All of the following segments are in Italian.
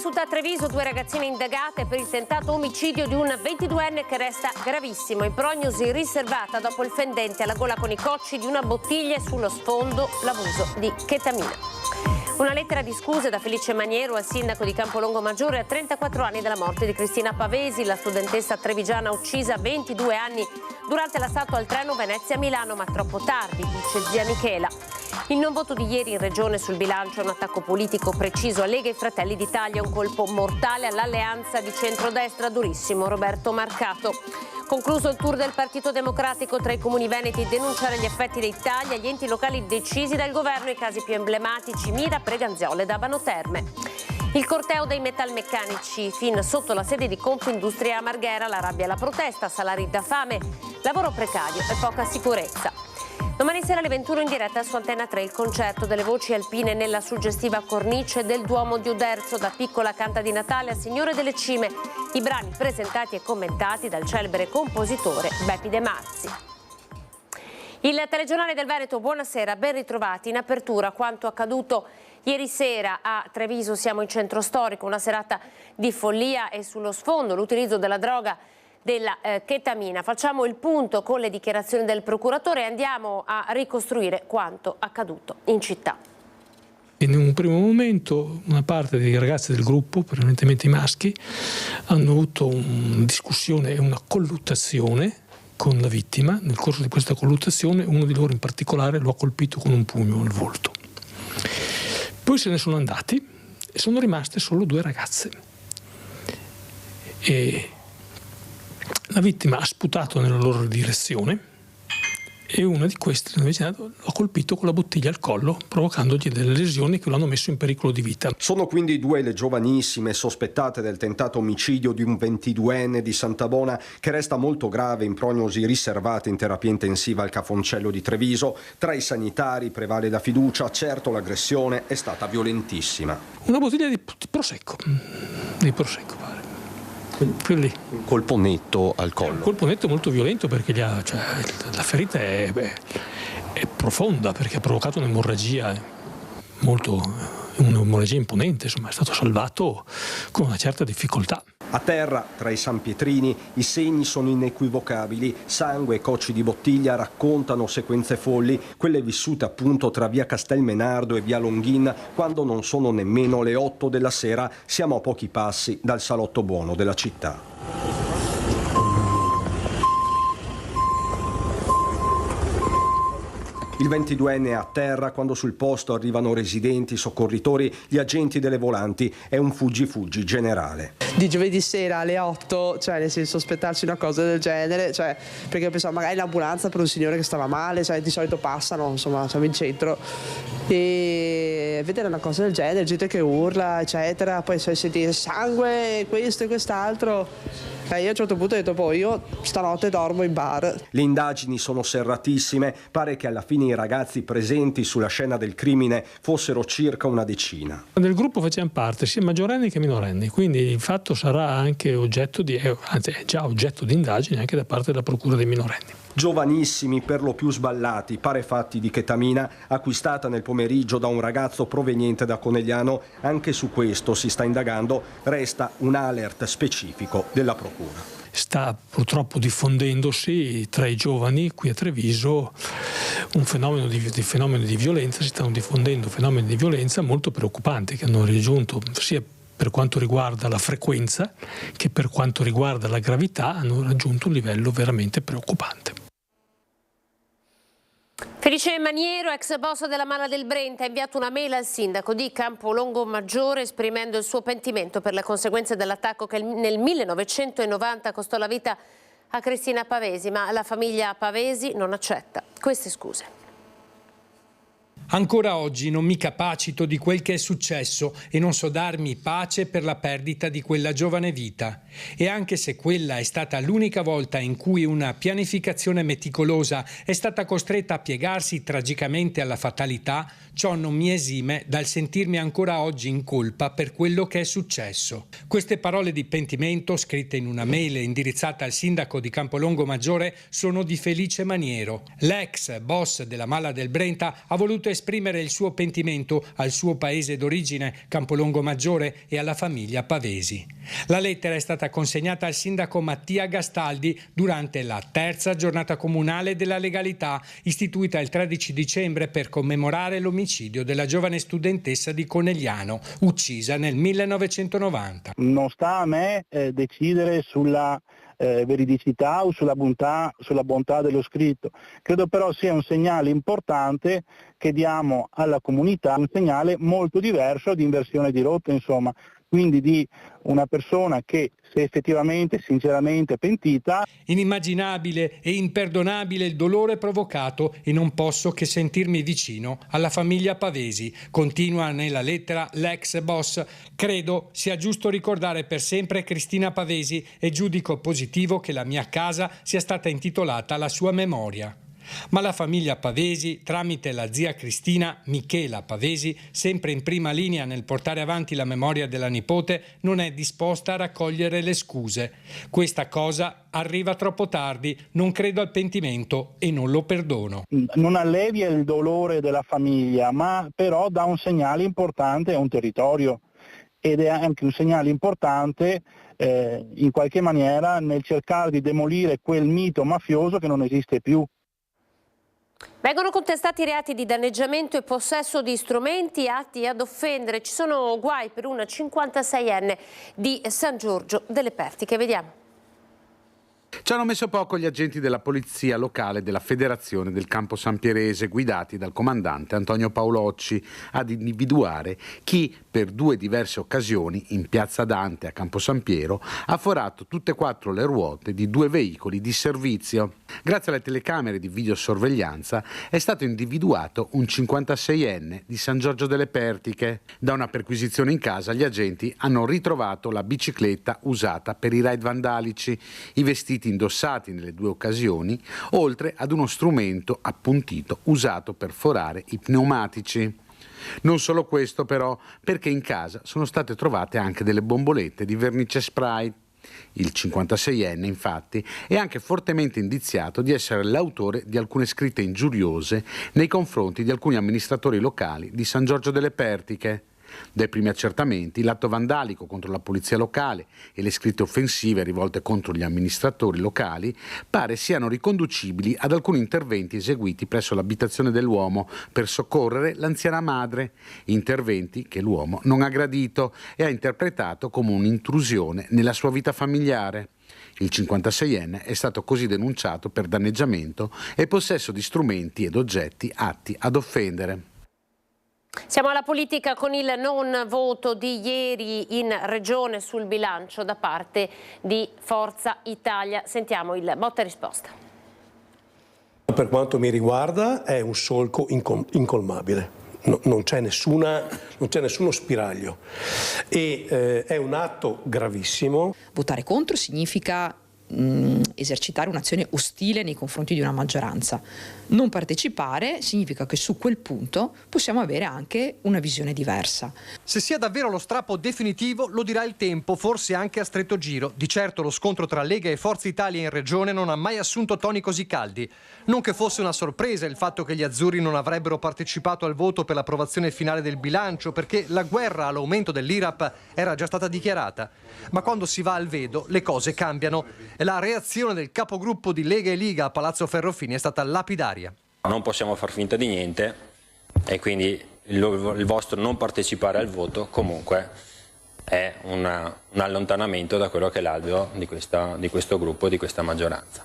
vissuta a Treviso, 2 ragazzine indagate per il tentato omicidio di un 22enne che resta gravissimo, in prognosi riservata dopo il fendente alla gola con i cocci di una bottiglia e sullo sfondo l'abuso di chetamina. Una lettera di scuse da Felice Maniero al sindaco di Campolongo Maggiore a 34 anni dalla morte di Cristina Pavesi, la studentessa trevigiana uccisa a 22 anni durante l'assalto al treno Venezia-Milano, ma troppo tardi, dice zia Michela. Il non voto di ieri in regione sul bilancio è un attacco politico preciso a Lega e Fratelli d'Italia, un colpo mortale all'alleanza di centrodestra, durissimo Roberto Marcato. Concluso il tour del Partito Democratico tra i comuni veneti, denunciare gli effetti dei tagli agli enti locali decisi dal governo, i casi più emblematici Mira, Preganziole e Dabano Terme. Il corteo dei metalmeccanici fin sotto la sede di Confindustria a Marghera, la rabbia e la protesta, salari da fame, lavoro precario e poca sicurezza. Domani sera alle 21 in diretta su Antenna 3 il concerto delle voci alpine nella suggestiva cornice del Duomo di Uderzo, da Piccola Canta di Natale a Signore delle Cime, i brani presentati e commentati dal celebre compositore Beppi De Marzi. Il telegiornale del Veneto, buonasera, ben ritrovati. In apertura quanto accaduto ieri sera a Treviso, siamo in centro storico, una serata di follia e sullo sfondo l'utilizzo della droga della chetamina. Facciamo il punto con le dichiarazioni del procuratore e andiamo a ricostruire quanto accaduto in città. In un primo momento una parte dei ragazzi del gruppo, prevalentemente i maschi, hanno avuto una discussione e una colluttazione con la vittima. Nel corso di questa colluttazione uno di loro in particolare lo ha colpito con un pugno al volto. Poi se ne sono andati e sono rimaste solo 2 ragazze. E la vittima ha sputato nella loro direzione e una di queste l'ha colpito con la bottiglia al collo, provocandogli delle lesioni che lo hanno messo in pericolo di vita. Sono quindi 2 le giovanissime sospettate del tentato omicidio di un 22enne di Santabona che resta molto grave in prognosi riservate in terapia intensiva al Cafoncello di Treviso. Tra i sanitari prevale la fiducia, certo l'aggressione è stata violentissima. Una bottiglia di prosecco, pare. Lì. Un colpo netto al collo. Un colpo netto molto violento perché la ferita è profonda, perché ha provocato un'emorragia imponente, insomma è stato salvato con una certa difficoltà. A terra, tra i sanpietrini, i segni sono inequivocabili. Sangue e cocci di bottiglia raccontano sequenze folli, quelle vissute appunto tra via Castelmenardo e via Longhin, quando non sono nemmeno le 8 della sera. Siamo a pochi passi dal salotto buono della città. Il 22enne è a terra quando sul posto arrivano residenti, soccorritori, gli agenti delle volanti. È un fuggi-fuggi generale. Di giovedì sera alle 8, cioè nel senso aspettarsi una cosa del genere, cioè perché pensavo magari l'ambulanza per un signore che stava male, cioè di solito passano, insomma siamo in centro, e vedere una cosa del genere, gente che urla eccetera, poi sentire sangue, questo e quest'altro. Io a un certo punto ho detto, io stanotte dormo in bar. Le indagini sono serratissime, pare che alla fine i ragazzi presenti sulla scena del crimine fossero circa una decina. Nel gruppo facevano parte sia maggiorenni che minorenni, quindi il fatto sarà anche oggetto anzi è già oggetto di indagini anche da parte della procura dei minorenni. Giovanissimi, per lo più sballati, pare fatti di chetamina acquistata nel pomeriggio da un ragazzo proveniente da Conegliano. Anche su questo si sta indagando, resta un alert specifico della procura. Sta purtroppo diffondendosi tra i giovani qui a Treviso un fenomeno di violenza, si stanno diffondendo fenomeni di violenza molto preoccupanti che hanno raggiunto sia per quanto riguarda la frequenza che per quanto riguarda la gravità, hanno raggiunto un livello veramente preoccupante. Felice Maniero, ex boss della Mala del Brenta, ha inviato una mail al sindaco di Campolongo Maggiore esprimendo il suo pentimento per le conseguenze dell'attacco che nel 1990 costò la vita a Cristina Pavesi, ma la famiglia Pavesi non accetta queste scuse. Ancora oggi non mi capacito di quel che è successo e non so darmi pace per la perdita di quella giovane vita. E anche se quella è stata l'unica volta in cui una pianificazione meticolosa è stata costretta a piegarsi tragicamente alla fatalità, ciò non mi esime dal sentirmi ancora oggi in colpa per quello che è successo. Queste parole di pentimento, scritte in una mail indirizzata al sindaco di Campolongo Maggiore, sono di Felice Maniero. L'ex boss della Mala del Brenta ha voluto esprimere il suo pentimento al suo paese d'origine, Campolongo Maggiore, e alla famiglia Pavesi. La lettera è stata consegnata al sindaco Mattia Gastaldi durante la terza giornata comunale della legalità, istituita il 13 dicembre per commemorare l'omicidio della giovane studentessa di Conegliano, uccisa nel 1990. Non sta a me decidere sulla veridicità o sulla bontà dello scritto. Credo però sia un segnale importante che diamo alla comunità, un segnale molto diverso di inversione di rotta, insomma, quindi di una persona che, se effettivamente, sinceramente pentita. Inimmaginabile e imperdonabile il dolore provocato e non posso che sentirmi vicino alla famiglia Pavesi. Continua nella lettera l'ex boss. Credo sia giusto ricordare per sempre Cristina Pavesi e giudico positivo che la mia casa sia stata intitolata alla sua memoria. Ma la famiglia Pavesi, tramite la zia Cristina, Michela Pavesi, sempre in prima linea nel portare avanti la memoria della nipote, non è disposta a raccogliere le scuse. Questa cosa arriva troppo tardi, non credo al pentimento e non lo perdono. Non allevia il dolore della famiglia, ma però dà un segnale importante a un territorio, ed è anche un segnale importante in qualche maniera nel cercare di demolire quel mito mafioso che non esiste più. Vengono contestati reati di danneggiamento e possesso di strumenti atti ad offendere. Ci sono guai per una 56enne di San Giorgio delle Pertiche. Vediamo. Ci hanno messo poco gli agenti della polizia locale della Federazione del Campo Sampierese, guidati dal comandante Antonio Paolocci, ad individuare chi, per due diverse occasioni, in Piazza Dante a Campo Sampiero, ha forato tutte e quattro le ruote di due veicoli di servizio. Grazie alle telecamere di videosorveglianza è stato individuato un 56enne di San Giorgio delle Pertiche. Da una perquisizione in casa gli agenti hanno ritrovato la bicicletta usata per i raid vandalici, i vestiti indossati nelle due occasioni, oltre ad uno strumento appuntito usato per forare i pneumatici. Non solo questo però, perché in casa sono state trovate anche delle bombolette di vernice spray. Il 56enne, infatti, è anche fortemente indiziato di essere l'autore di alcune scritte ingiuriose nei confronti di alcuni amministratori locali di San Giorgio delle Pertiche. Dai primi accertamenti, l'atto vandalico contro la polizia locale e le scritte offensive rivolte contro gli amministratori locali pare siano riconducibili ad alcuni interventi eseguiti presso l'abitazione dell'uomo per soccorrere l'anziana madre, interventi che l'uomo non ha gradito e ha interpretato come un'intrusione nella sua vita familiare. Il 56enne è stato così denunciato per danneggiamento e possesso di strumenti ed oggetti atti ad offendere. Siamo alla politica con il non voto di ieri in regione sul bilancio da parte di Forza Italia. Sentiamo il botta e risposta. Per quanto mi riguarda è un solco incolmabile. Non c'è nessuno spiraglio e è un atto gravissimo. Votare contro significa esercitare un'azione ostile nei confronti di una maggioranza. Non partecipare significa che su quel punto possiamo avere anche una visione diversa. Se sia davvero lo strappo definitivo lo dirà il tempo, forse anche a stretto giro. Di certo lo scontro tra Lega e Forza Italia in regione non ha mai assunto toni così caldi. Non che fosse una sorpresa il fatto che gli azzurri non avrebbero partecipato al voto per l'approvazione finale del bilancio, perché la guerra all'aumento dell'IRAP era già stata dichiarata. Ma quando si va al vedo le cose cambiano. La reazione del capogruppo di Lega e Liga a Palazzo Ferrofini è stata lapidaria. Non possiamo far finta di niente e quindi il vostro non partecipare al voto comunque è un allontanamento da quello che è l'alveo di questo gruppo, di questa maggioranza.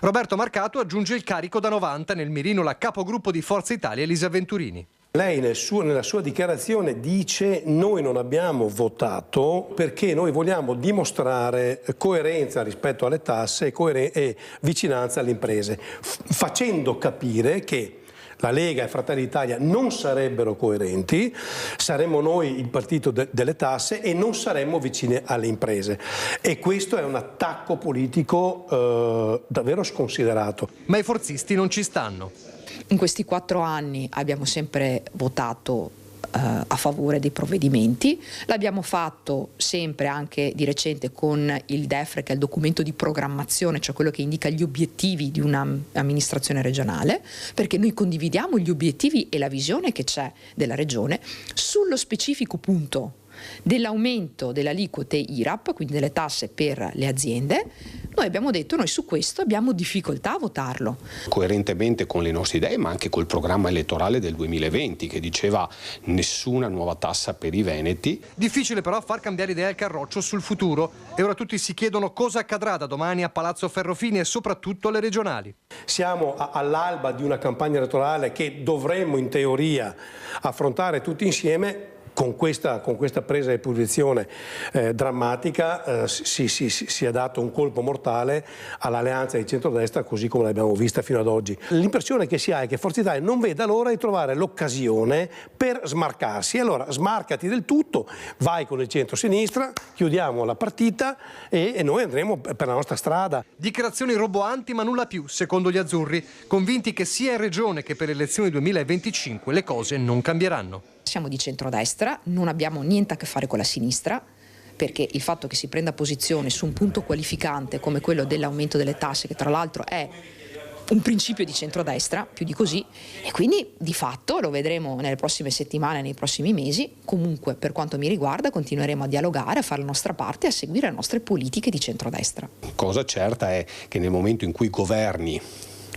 Roberto Marcato aggiunge il carico da 90 nel mirino la capogruppo di Forza Italia Elisa Venturini. Lei nella sua dichiarazione dice: noi non abbiamo votato perché noi vogliamo dimostrare coerenza rispetto alle tasse e vicinanza alle imprese, facendo capire che la Lega e Fratelli d'Italia non sarebbero coerenti, saremmo noi il partito delle tasse e non saremmo vicini alle imprese. E questo è un attacco politico davvero sconsiderato. Ma i forzisti non ci stanno. In questi 4 anni abbiamo sempre votato a favore dei provvedimenti. L'abbiamo fatto sempre anche di recente con il DEFRE, che è il documento di programmazione, cioè quello che indica gli obiettivi di un'amministrazione regionale, perché noi condividiamo gli obiettivi e la visione che c'è della regione. Sullo specifico punto dell'aumento delle aliquote IRAP, quindi delle tasse per le aziende, noi abbiamo detto, noi su questo abbiamo difficoltà a votarlo. Coerentemente con le nostre idee, ma anche col programma elettorale del 2020 che diceva nessuna nuova tassa per i veneti. Difficile però far cambiare idea al Carroccio sul futuro, e ora tutti si chiedono cosa accadrà da domani a Palazzo Ferrofini e soprattutto alle regionali. Siamo all'alba di una campagna elettorale che dovremmo in teoria affrontare tutti insieme. Con questa presa di posizione drammatica si è dato un colpo mortale all'alleanza di centrodestra, così come l'abbiamo vista fino ad oggi. L'impressione che si ha è che Forza Italia non veda l'ora di trovare l'occasione per smarcarsi. Allora smarcati del tutto, vai con il centro-sinistra, chiudiamo la partita e noi andremo per la nostra strada. Dichiarazioni roboanti ma nulla più, secondo gli azzurri, convinti che sia in regione che per le elezioni 2025 le cose non cambieranno. Siamo di centrodestra, non abbiamo niente a che fare con la sinistra, perché il fatto che si prenda posizione su un punto qualificante come quello dell'aumento delle tasse, che tra l'altro è un principio di centrodestra, più di così, e quindi di fatto lo vedremo nelle prossime settimane, nei prossimi mesi. Comunque, per quanto mi riguarda, continueremo a dialogare, a fare la nostra parte e a seguire le nostre politiche di centrodestra. Cosa certa è che nel momento in cui governi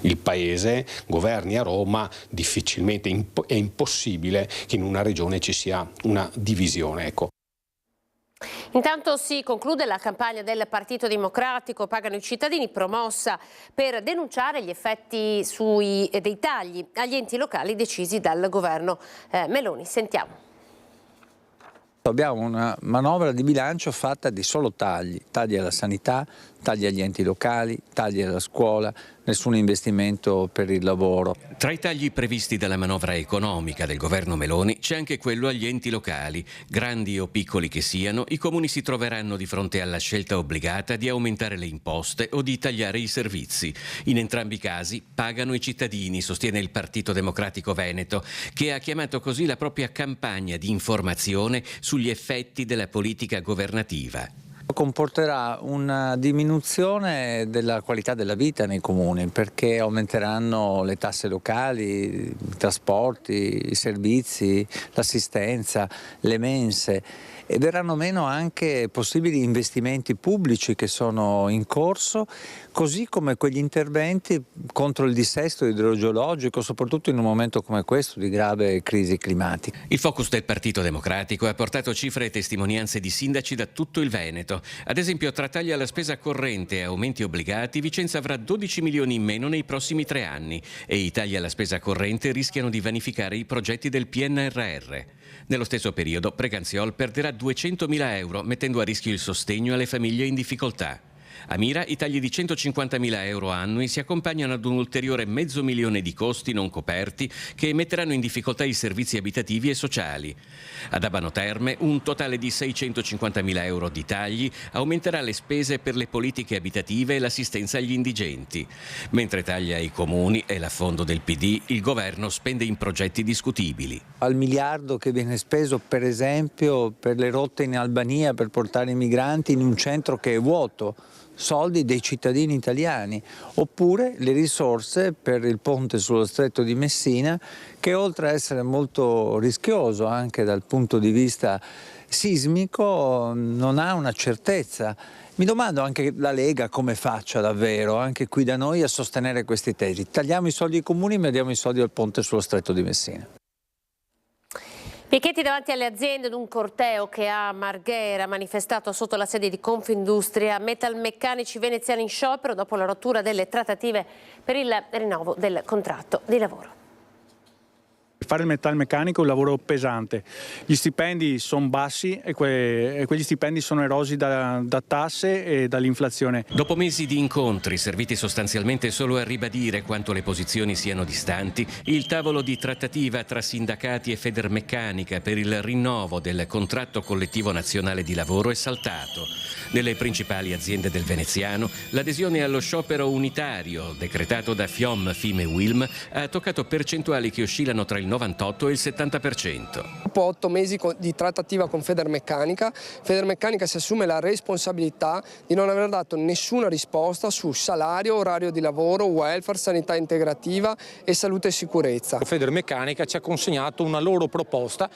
il paese, governi a Roma, difficilmente è impossibile che in una regione ci sia una divisione. Ecco. Intanto si conclude la campagna del Partito Democratico Pagano i cittadini, promossa per denunciare gli effetti dei tagli agli enti locali decisi dal governo Meloni. Sentiamo. Abbiamo una manovra di bilancio fatta di solo tagli alla sanità, tagli agli enti locali, tagli alla scuola, nessun investimento per il lavoro. Tra i tagli previsti dalla manovra economica del governo Meloni c'è anche quello agli enti locali. Grandi o piccoli che siano, i comuni si troveranno di fronte alla scelta obbligata di aumentare le imposte o di tagliare i servizi. In entrambi i casi pagano i cittadini, sostiene il Partito Democratico Veneto, che ha chiamato così la propria campagna di informazione sugli effetti della politica governativa. Comporterà una diminuzione della qualità della vita nei comuni, perché aumenteranno le tasse locali, i trasporti, i servizi, l'assistenza, le mense, e verranno meno anche possibili investimenti pubblici che sono in corso, così come quegli interventi contro il dissesto idrogeologico, soprattutto in un momento come questo di grave crisi climatica. Il focus del Partito Democratico ha portato cifre e testimonianze di sindaci da tutto il Veneto. Ad esempio, tra tagli alla spesa corrente e aumenti obbligati, Vicenza avrà 12 milioni in meno nei prossimi 3 anni e i tagli alla spesa corrente rischiano di vanificare i progetti del PNRR. Nello stesso periodo, Preganziol perderà 200.000 euro, mettendo a rischio il sostegno alle famiglie in difficoltà. A Mira i tagli di 150.000 euro annui si accompagnano ad un ulteriore $500.000 di costi non coperti che metteranno in difficoltà i servizi abitativi e sociali. Ad Abano Terme un totale di 650.000 euro di tagli aumenterà le spese per le politiche abitative e l'assistenza agli indigenti. Mentre taglia ai comuni e l'affondo del PD, il governo spende in progetti discutibili. Al miliardo che viene speso per esempio per le rotte in Albania per portare i migranti in un centro che è vuoto, soldi dei cittadini italiani, oppure le risorse per il ponte sullo stretto di Messina, che oltre a essere molto rischioso anche dal punto di vista sismico non ha una certezza. Mi domando anche la Lega come faccia davvero, anche qui da noi, a sostenere questi tesi. Tagliamo i soldi ai comuni ma diamo i soldi al ponte sullo stretto di Messina. Picchetti davanti alle aziende ad un corteo che a Marghera ha manifestato sotto la sede di Confindustria. Metalmeccanici veneziani in sciopero dopo la rottura delle trattative per il rinnovo del contratto di lavoro. Fare il metalmeccanico è un lavoro pesante, gli stipendi sono bassi e quegli stipendi sono erosi da tasse e dall'inflazione. Dopo mesi di incontri serviti sostanzialmente solo a ribadire quanto le posizioni siano distanti, il tavolo di trattativa tra sindacati e Federmeccanica per il rinnovo del contratto collettivo nazionale di lavoro è saltato. Nelle principali aziende del veneziano l'adesione allo sciopero unitario decretato da FIOM, FIM e UILM ha toccato percentuali che oscillano tra il 9% 98 e il 70%. Dopo 8 mesi di trattativa con Federmeccanica si assume la responsabilità di non aver dato nessuna risposta su salario, orario di lavoro, welfare, sanità integrativa e salute e sicurezza. Federmeccanica ci ha consegnato una loro proposta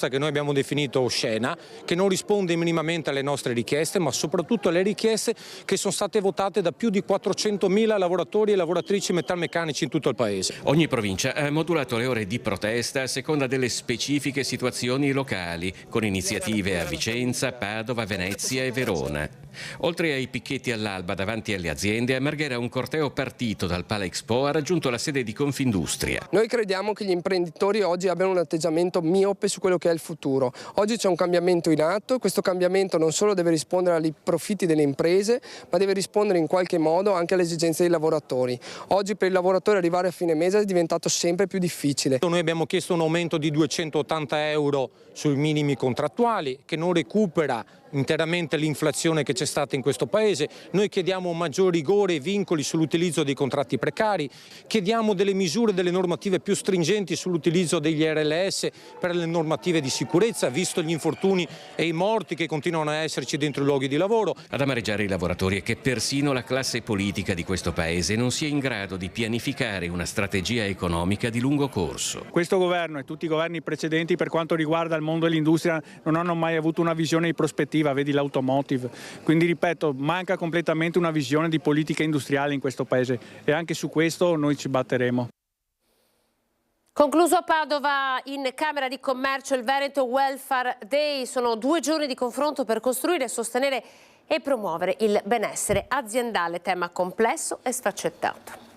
che noi abbiamo definito oscena, che non risponde minimamente alle nostre richieste, ma soprattutto alle richieste che sono state votate da più di 400.000 lavoratori e lavoratrici metalmeccanici in tutto il paese. Ogni provincia ha modulato le ore di protesta a seconda delle specifiche situazioni locali, con iniziative a Vicenza, Padova, Venezia e Verona. Oltre ai picchetti all'alba davanti alle aziende, a Marghera un corteo partito dal Palexpo ha raggiunto la sede di Confindustria. Noi crediamo che gli imprenditori oggi abbiano un atteggiamento miope su quello che è il futuro. Oggi c'è un cambiamento in atto e questo cambiamento non solo deve rispondere ai profitti delle imprese, ma deve rispondere in qualche modo anche alle esigenze dei lavoratori. Oggi per il lavoratore arrivare a fine mese è diventato sempre più difficile. Noi abbiamo chiesto un aumento di 280 euro sui minimi contrattuali, che non recupera interamente l'inflazione che c'è stata in questo paese. Noi chiediamo un maggior rigore e vincoli sull'utilizzo dei contratti precari, chiediamo delle misure, delle normative più stringenti sull'utilizzo degli RLS per le normative di sicurezza, visto gli infortuni e i morti che continuano a esserci dentro i luoghi di lavoro. Ad amareggiare i lavoratori è che persino la classe politica di questo paese non sia in grado di pianificare una strategia economica di lungo corso. Questo governo e tutti i governi precedenti, per quanto riguarda il mondo dell'industria, non hanno mai avuto una visione di prospettiva, vedi l'automotive. Quindi ripeto, manca completamente una visione di politica industriale in questo paese e anche su questo noi ci batteremo. Concluso a Padova in Camera di Commercio il Veneto Welfare Day. Sono 2 giorni di confronto per costruire, sostenere e promuovere il benessere aziendale, tema complesso e sfaccettato.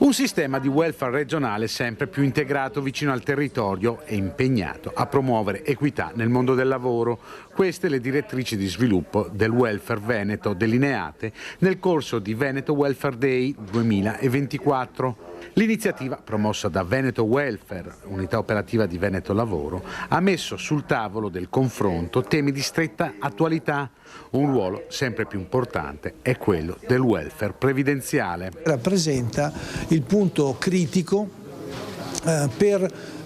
Un sistema di welfare regionale sempre più integrato vicino al territorio e impegnato a promuovere equità nel mondo del lavoro. Queste le direttrici di sviluppo del welfare veneto delineate nel corso di Veneto Welfare Day 2024. L'iniziativa, promossa da Veneto Welfare, unità operativa di Veneto Lavoro, ha messo sul tavolo del confronto temi di stretta attualità. Un ruolo sempre più importante è quello del welfare previdenziale. Rappresenta il punto critico per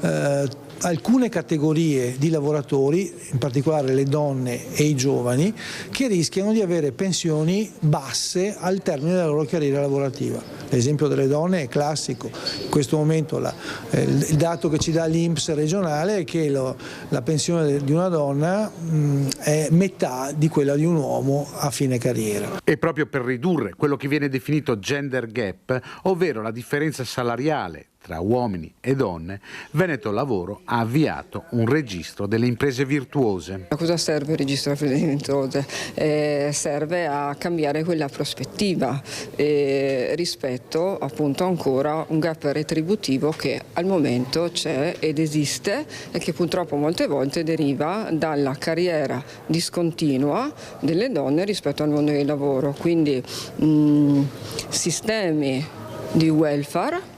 alcune categorie di lavoratori, in particolare le donne e i giovani, che rischiano di avere pensioni basse al termine della loro carriera lavorativa. L'esempio delle donne è classico. In questo momento il dato che ci dà l'INPS regionale è che la pensione di una donna è metà di quella di un uomo a fine carriera. E proprio per ridurre quello che viene definito gender gap, ovvero la differenza salariale tra uomini e donne, Veneto Lavoro ha avviato un registro delle imprese virtuose. A cosa serve il registro delle imprese virtuose? Serve a cambiare quella prospettiva rispetto appunto ancora un gap retributivo che al momento c'è ed esiste e che purtroppo molte volte deriva dalla carriera discontinua delle donne rispetto al mondo del lavoro. Quindi sistemi di welfare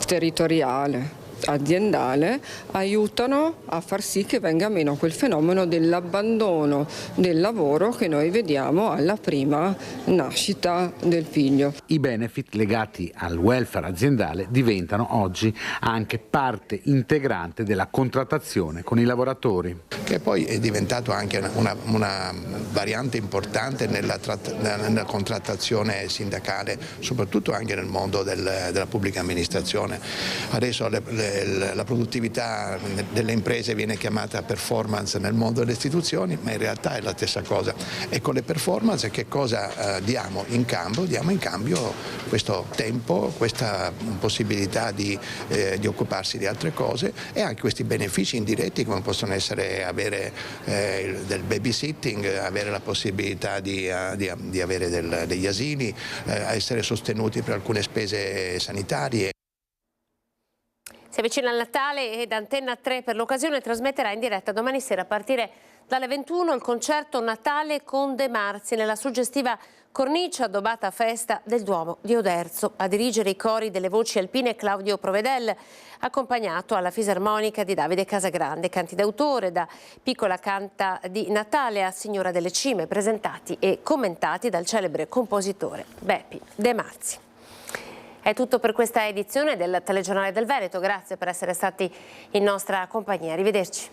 territoriale, aziendale, aiutano a far sì che venga meno quel fenomeno dell'abbandono del lavoro che noi vediamo alla prima nascita del figlio. I benefit legati al welfare aziendale diventano oggi anche parte integrante della contrattazione con i lavoratori. Che poi è diventato anche una variante importante nella contrattazione sindacale, soprattutto anche nel mondo della pubblica amministrazione. Adesso la produttività delle imprese viene chiamata performance nel mondo delle istituzioni, ma in realtà è la stessa cosa. E con le performance che cosa diamo in cambio? Diamo in cambio questo tempo, questa possibilità di occuparsi di altre cose e anche questi benefici indiretti come possono essere avere del babysitting, avere la possibilità di avere degli asili, essere sostenuti per alcune spese sanitarie. Si avvicina il Natale ed Antenna 3 per l'occasione trasmetterà in diretta domani sera a partire dalle 21 il concerto Natale con De Marzi nella suggestiva cornice addobbata a festa del Duomo di Oderzo. A dirigere i cori delle voci alpine Claudio Provedel, accompagnato alla fisarmonica di Davide Casagrande, canti d'autore da Piccola canta di Natale a Signora delle Cime, presentati e commentati dal celebre compositore Beppi De Marzi. È tutto per questa edizione del Telegiornale del Veneto. Grazie per essere stati in nostra compagnia. Arrivederci.